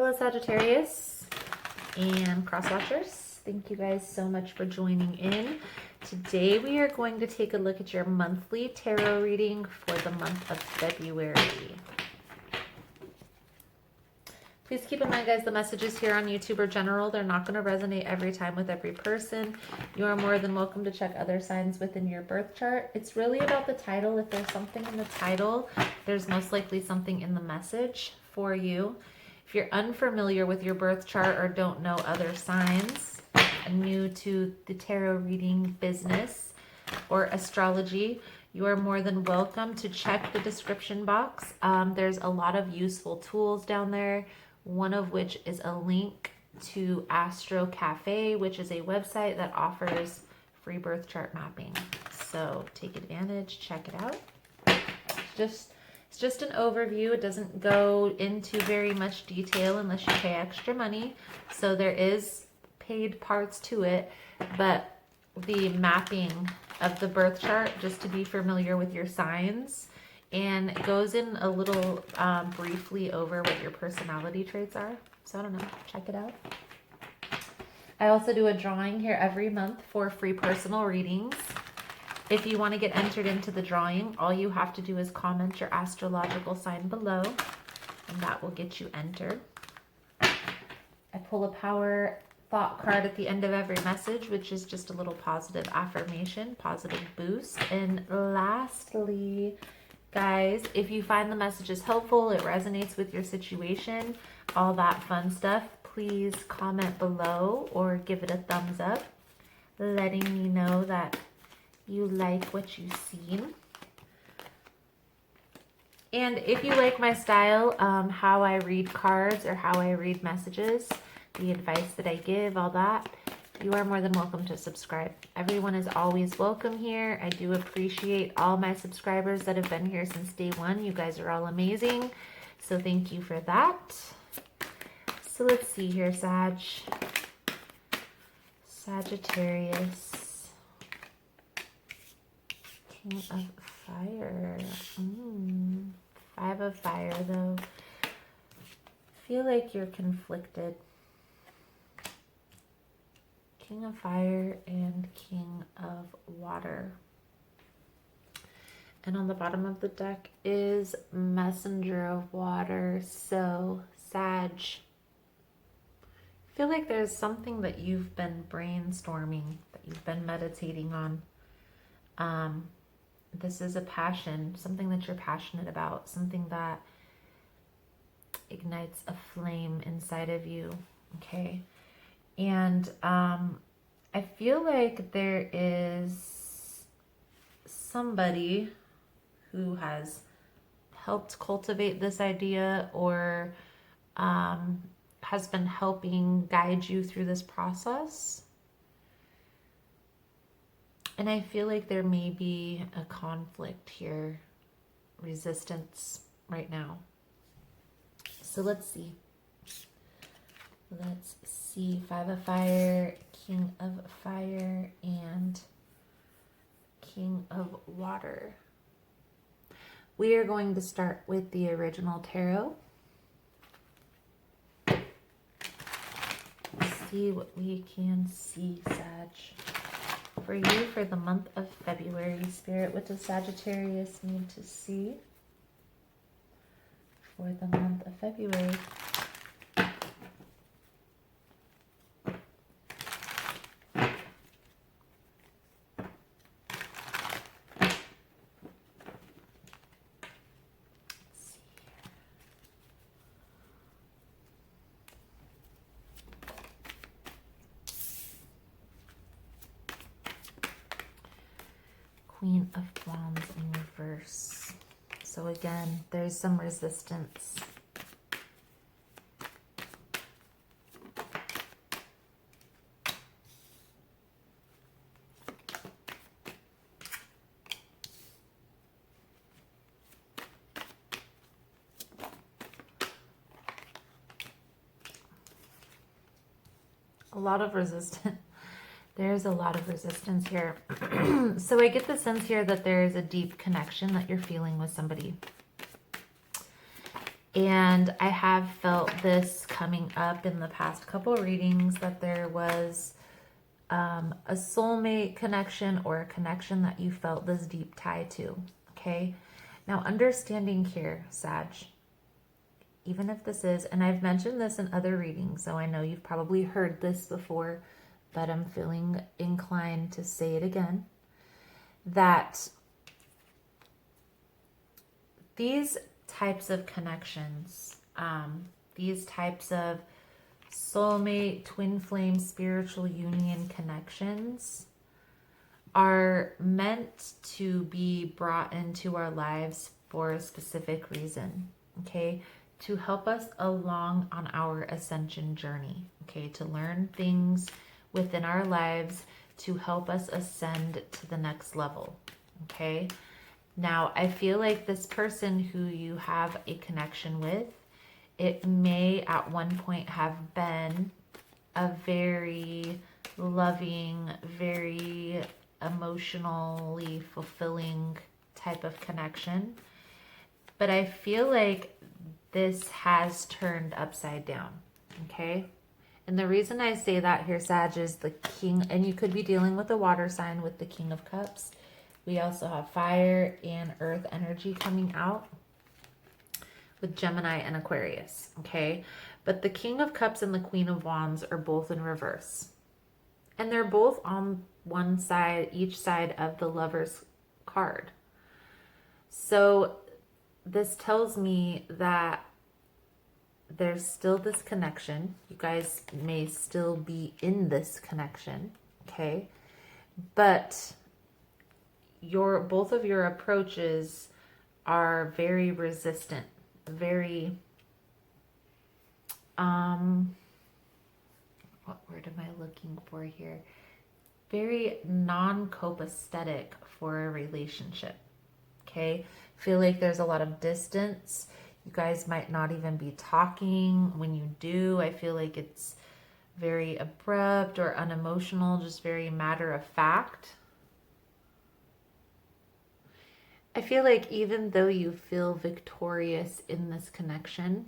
Hello, Sagittarius and cross watchers. Thank you guys so much for joining in. Today we are going to take a look at your monthly tarot reading for the month of February. Please keep in mind, guys, the messages here on YouTube are general. They're not going to resonate every time with every person. You are more than welcome to check other signs within your birth chart. It's really about the title. If there's something in the title, there's most likely something in the message for you. If you're unfamiliar with your birth chart or don't know other signs, new to the tarot reading business or astrology, you are more than welcome to check the description box. There's a lot of useful tools down there, one of which is a link to Astro Cafe, which is a website that offers free birth chart mapping. So take advantage, check it out. It's just an overview. It doesn't go into very much detail unless you pay extra money. So there is paid parts to it, but the mapping of the birth chart, just to be familiar with your signs, and it goes in a little briefly over what your personality traits are. So I don't know, check it out. I also do a drawing here every month for free personal readings. If you want to get entered into the drawing, all you have to do is comment your astrological sign below, and that will get you entered. I pull a power thought card at the end of every message, which is just a little positive affirmation, positive boost. And lastly, guys, if you find the messages helpful, it resonates with your situation, all that fun stuff, please comment below or give it a thumbs up, letting me know that you like what you've seen. And if you like my style, how I read cards or how I read messages, the advice that I give, all that, you are more than welcome to subscribe. Everyone is always welcome here. I do appreciate all my subscribers that have been here since day one. You guys are all amazing. So thank you for that. So let's see here, Sagittarius. King of Fire. 5 of Fire, though. I feel like you're conflicted. King of Fire and King of Water. And on the bottom of the deck is Messenger of Water. So, Sag, I feel like there's something that you've been brainstorming, that you've been meditating on. This is a passion, something that you're passionate about, something that ignites a flame inside of you, okay? And I feel like there is somebody who has helped cultivate this idea or has been helping guide you through this process. And I feel like there may be a conflict here, resistance right now. So let's see. Let's see, 5 of Fire, King of Fire, and King of Water. We are going to start with the original tarot. See what we can see, Sag. For you, for the month of February, Spirit, what does Sagittarius need to see for the month of February? Queen of Wands in reverse. So again, there's some resistance. A lot of resistance. There's a lot of resistance here. So I get the sense here that there is a deep connection that you're feeling with somebody. And I have felt this coming up in the past couple readings, that there was a soulmate connection, or a connection that you felt this deep tie to. Okay. Now, understanding here, Sag, even if this is, and I've mentioned this in other readings, so I know you've probably heard this before, but I'm feeling inclined to say it again, that these types of connections, these types of soulmate, twin flame, spiritual union connections are meant to be brought into our lives for a specific reason, okay? To help us along on our ascension journey, okay? To learn things within our lives to help us ascend to the next level, okay? Now, I feel like this person who you have a connection with, it may at one point have been a very loving, very emotionally fulfilling type of connection. But I feel like this has turned upside down, okay? And the reason I say that here, Sag, is the king, and you could be dealing with a water sign with the King of Cups. We also have fire and earth energy coming out with Gemini and Aquarius, okay? But the King of Cups and the Queen of Wands are both in reverse. And they're both on one side, each side of the Lover's card. So this tells me that there's still this connection. You guys may still be in this connection, okay? But both of your approaches are very resistant, very what word am I looking for here? Very non-copacetic for a relationship. Okay, feel like there's a lot of distance. You guys might not even be talking. When you do, I feel like it's very abrupt or unemotional, just very matter of fact. I feel like even though you feel victorious in this connection,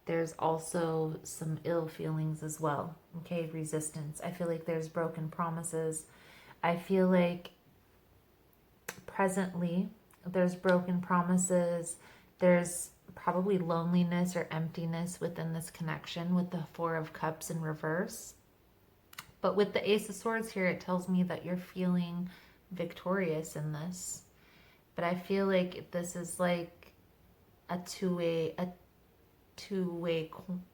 there's also some ill feelings as well. Okay, resistance. I feel like there's broken promises. I feel like presently there's broken promises. There's probably loneliness or emptiness within this connection with the Four of Cups in reverse. But with the Ace of Swords here, it tells me that you're feeling victorious in this. But I feel like this is like a two-way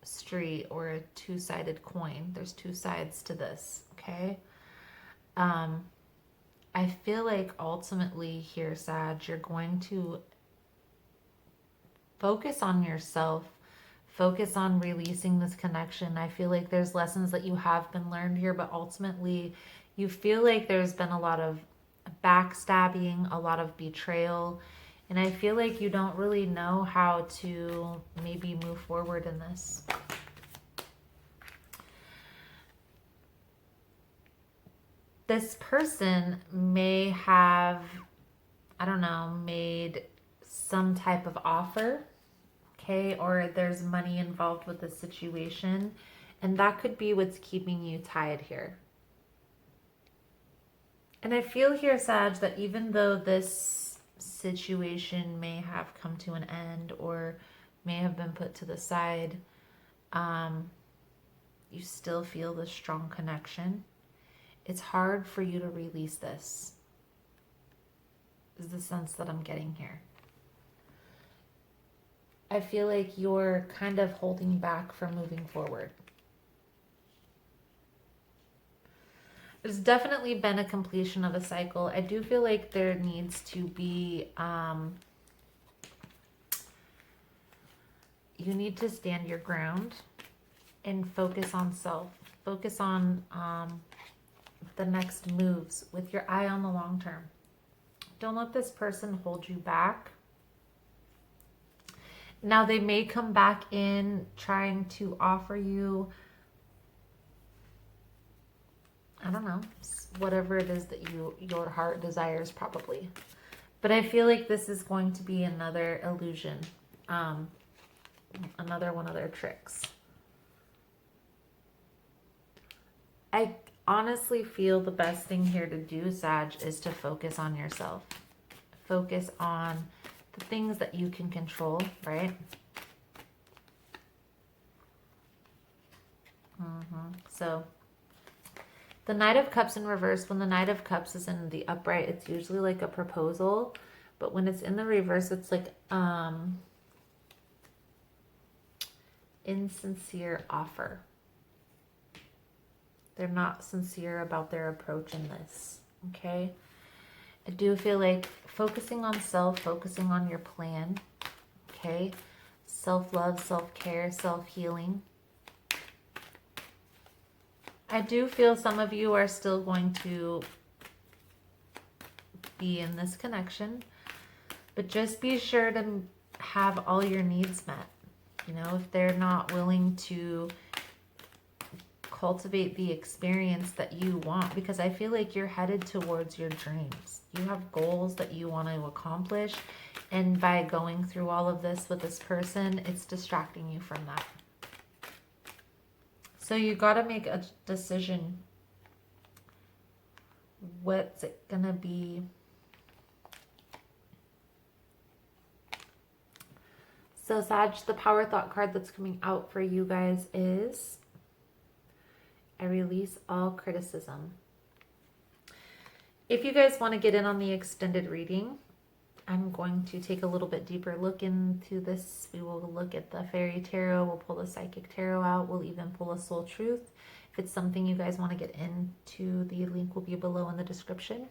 street, or a two-sided coin. There's two sides to this, okay? I feel like ultimately here, Sag, you're going to focus on yourself, focus on releasing this connection. I feel like there's lessons that you have been learned here, but ultimately you feel like there's been a lot of backstabbing, a lot of betrayal, and I feel like you don't really know how to maybe move forward in this. This person may have, I don't know, made some type of offer, okay, or there's money involved with the situation, and that could be what's keeping you tied here. And I feel here, Sag, that even though this situation may have come to an end or may have been put to the side, you still feel this strong connection. It's hard for you to release this, is the sense that I'm getting here. I feel like you're kind of holding back from moving forward. There's definitely been a completion of a cycle. I do feel like there needs to be, you need to stand your ground and focus on self. Focus on the next moves with your eye on the long term. Don't let this person hold you back. Now, they may come back in trying to offer you, I don't know, whatever it is that your heart desires, probably. But I feel like this is going to be another illusion. Another one of their tricks. I honestly feel the best thing here to do, Sag, is to focus on yourself. Focus on the things that you can control, right? So the Knight of Cups in reverse, when the Knight of Cups is in the upright, it's usually like a proposal. But when it's in the reverse, it's like insincere offer. They're not sincere about their approach in this, okay? I do feel like focusing on self, focusing on your plan, okay? Self-love, self-care, self-healing. I do feel some of you are still going to be in this connection, but just be sure to have all your needs met. You know, if they're not willing to cultivate the experience that you want, because I feel like you're headed towards your dreams. You have goals that you want to accomplish, and by going through all of this with this person, it's distracting you from that. So you got to make a decision. What's it going to be? So Sag, the power thought card that's coming out for you guys is I release all criticism. If you guys want to get in on the extended reading, I'm going to take a little bit deeper look into this. We will look at the Fairy Tarot. We'll pull the Psychic Tarot out. We'll even pull a Soul Truth. If it's something you guys want to get into, the link will be below in the description.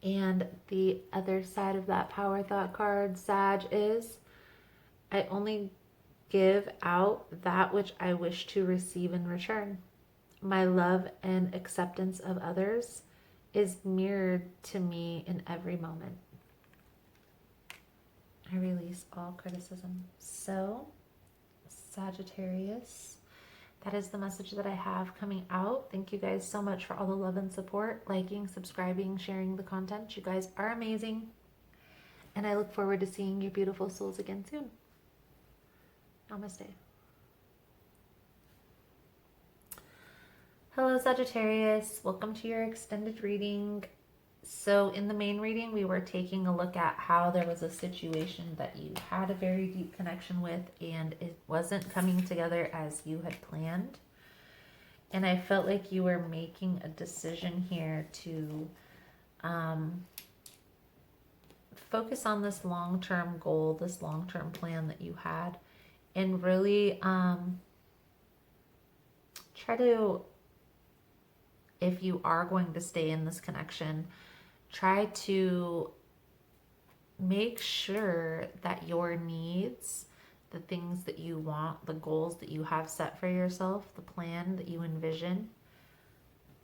And the other side of that power thought card, Sag, is I only give out that which I wish to receive in return. My love and acceptance of others is mirrored to me in every moment. I release all criticism. So, Sagittarius, that is the message that I have coming out. Thank you guys so much for all the love and support, liking, subscribing, sharing the content. You guys are amazing. And I look forward to seeing your beautiful souls again soon. Namaste. Hello Sagittarius, welcome to your extended reading. So in the main reading, we were taking a look at how there was a situation that you had a very deep connection with and it wasn't coming together as you had planned. And I felt like you were making a decision here to focus on this long-term goal, this long-term plan that you had, and really try to, if you are going to stay in this connection, try to make sure that your needs, the things that you want, the goals that you have set for yourself, the plan that you envision,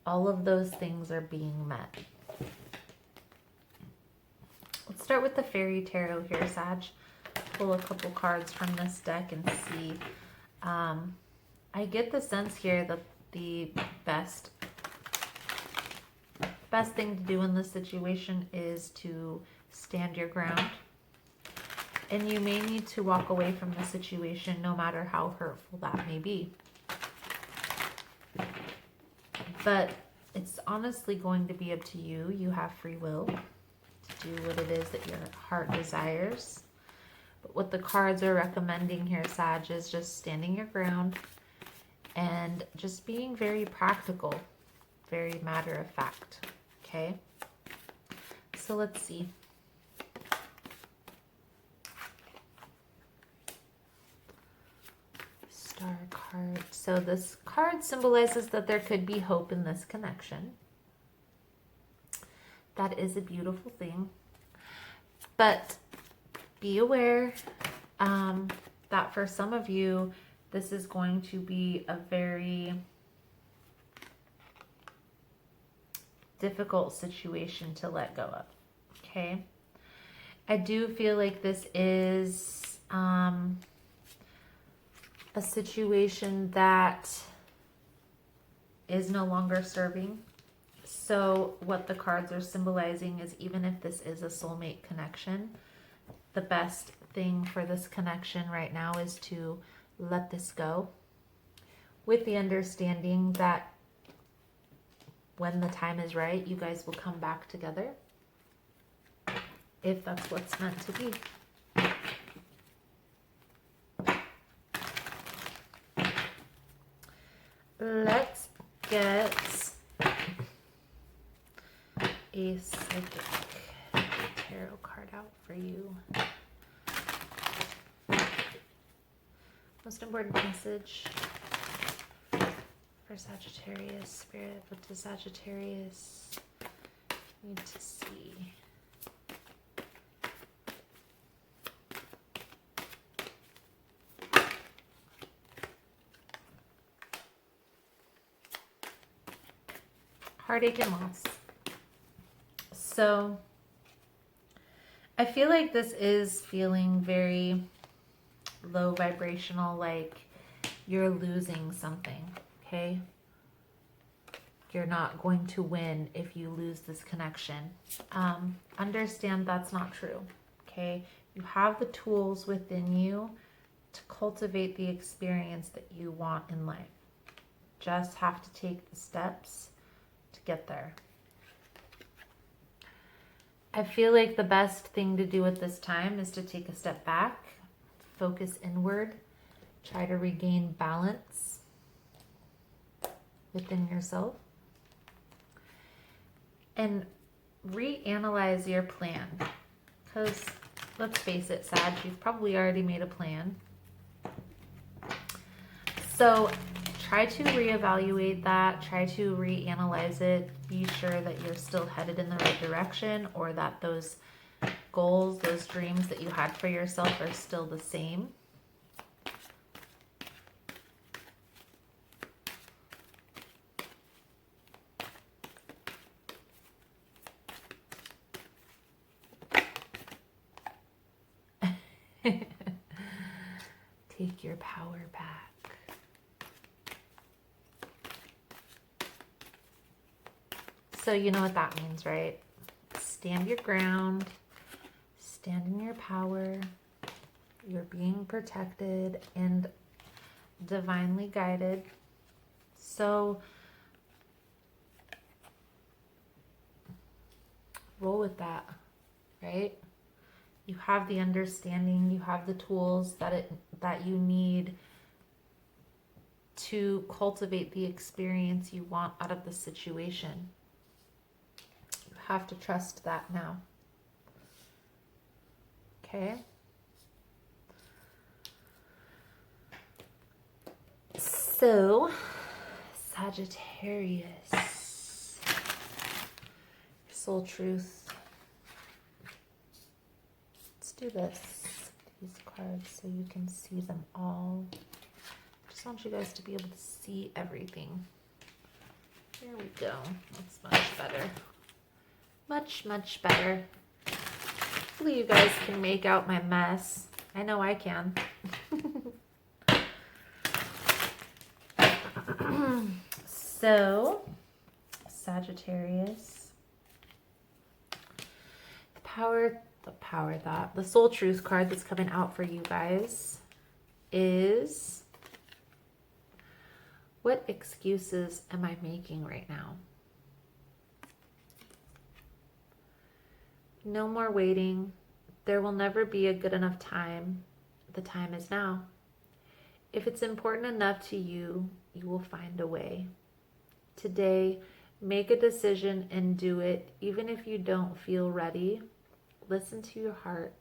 all of those things are being met. Let's start with the Fairy Tarot here, Sag. Pull a couple cards from this deck and see. I get the sense here that the best thing to do in this situation is to stand your ground. And you may need to walk away from the situation no matter how hurtful that may be. But it's honestly going to be up to you. You have free will to do what it is that your heart desires. But what the cards are recommending here, Sag, is just standing your ground and just being very practical, very matter of fact. Okay, so let's see. Star card. So this card symbolizes that there could be hope in this connection. That is a beautiful thing. But be aware that for some of you, this is going to be a very difficult situation to let go of. Okay, I do feel like this is a situation that is no longer serving. So what the cards are symbolizing is, even if this is a soulmate connection, the best thing for this connection right now is to let this go, with the understanding that when the time is right, you guys will come back together, if that's what's meant to be. Let's get a psychic tarot card out for you. Most important message for Sagittarius. Spirit, what does Sagittarius need to see? Heartache and loss. So I feel like this is feeling very low vibrational, like you're losing something, okay? You're not going to win if you lose this connection. Understand that's not true, okay? You have the tools within you to cultivate the experience that you want in life. Just have to take the steps to get there. I feel like the best thing to do at this time is to take a step back, focus inward, try to regain balance within yourself, and reanalyze your plan. Because let's face it, Sag, you've probably already made a plan. So try to reevaluate that, try to reanalyze it, be sure that you're still headed in the right direction, or that those goals, those dreams that you had for yourself are still the same. Take your power back. So you know what that means, right? Stand your ground, stand in your power. You're being protected and divinely guided. So roll with that, right? You have the understanding, you have the tools that you need to cultivate the experience you want out of the situation. You have to trust that now. Okay? So, Sagittarius, soul truth. Let's do these cards so you can see them all. Just want you guys to be able to see everything. There we go. That's much better. Much, much better. Hopefully you guys can make out my mess. I know I can. So, Sagittarius, the soul truth card that's coming out for you guys is, what excuses am I making right now? No more waiting. There will never be a good enough time. The time is now. If it's important enough to you, you will find a way. Today, make a decision and do it. Even if you don't feel ready, listen to your heart.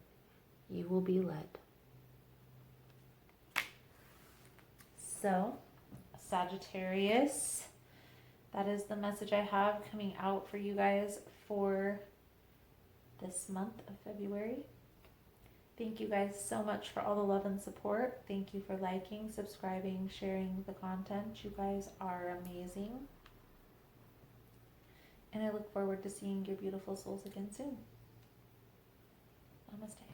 You will be led. So, Sagittarius, that is the message I have coming out for you guys for this month of February. Thank you guys so much for all the love and support. Thank you for liking, subscribing, sharing the content. You guys are amazing. And I look forward to seeing your beautiful souls again soon. Namaste.